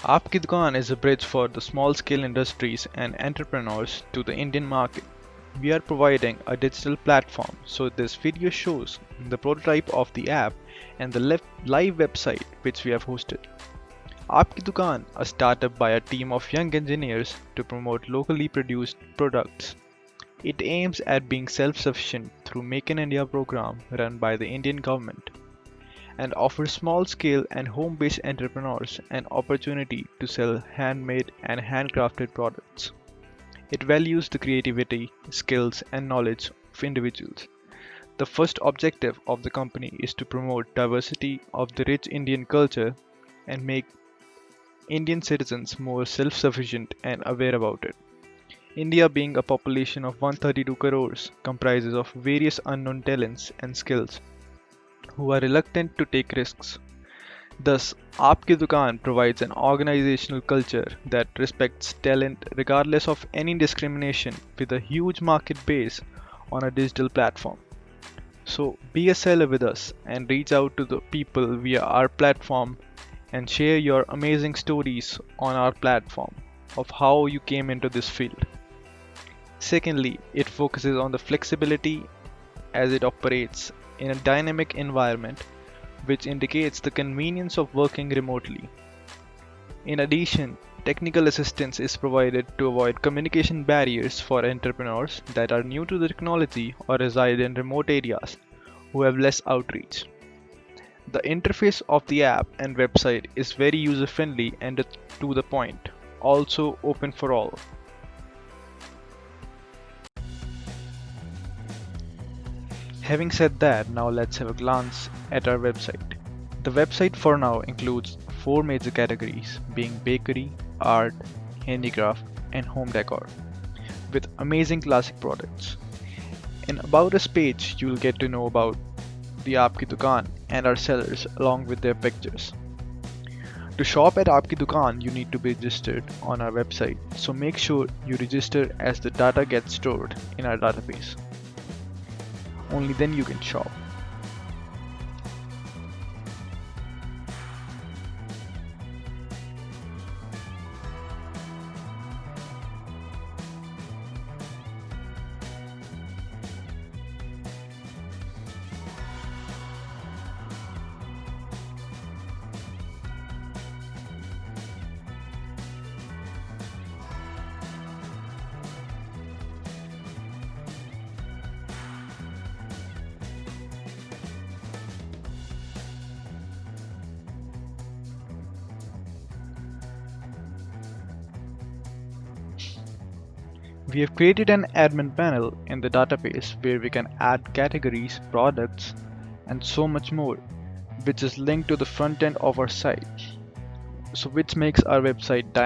Aapki Dukaan is a bridge for the small-scale industries and entrepreneurs to the Indian market. We are providing a digital platform, so this video shows the prototype of the app and the live website which we have hosted. Aapki Dukaan, a startup by a team of young engineers to promote locally produced products. It aims at being self-sufficient through Make in India program run by the Indian government, and offers small-scale and home-based entrepreneurs an opportunity to sell handmade and handcrafted products. It values the creativity, skills, and knowledge of individuals. The first objective of the company is to promote diversity of the rich Indian culture and make Indian citizens more self-sufficient and aware about it. India, being a population of 132 crores, comprises of various unknown talents and skills who are reluctant to take risks. Thus, Aapki Dukaan provides an organizational culture that respects talent regardless of any discrimination, with a huge market base on a digital platform. So be a seller with us and reach out to the people via our platform and share your amazing stories on our platform of how you came into this field. Secondly, it focuses on the flexibility as it operates in a dynamic environment, which indicates the convenience of working remotely. In addition, technical assistance is provided to avoid communication barriers for entrepreneurs that are new to the technology or reside in remote areas who have less outreach. The interface of the app and website is very user friendly and to the point, also open for all. Having said that, now let's have a glance at our website. The website for now includes 4 major categories, being bakery, art, handicraft, and home decor, with amazing classic products. In About Us page, you'll get to know about the Aapki Dukaan and our sellers along with their pictures. To shop at Aapki Dukaan, you need to be registered on our website, so make sure you register as the data gets stored in our database. Only then you can shop. We have created an admin panel in the database where we can add categories, products, and so much more, which is linked to the front end of our site, so which makes our website dynamic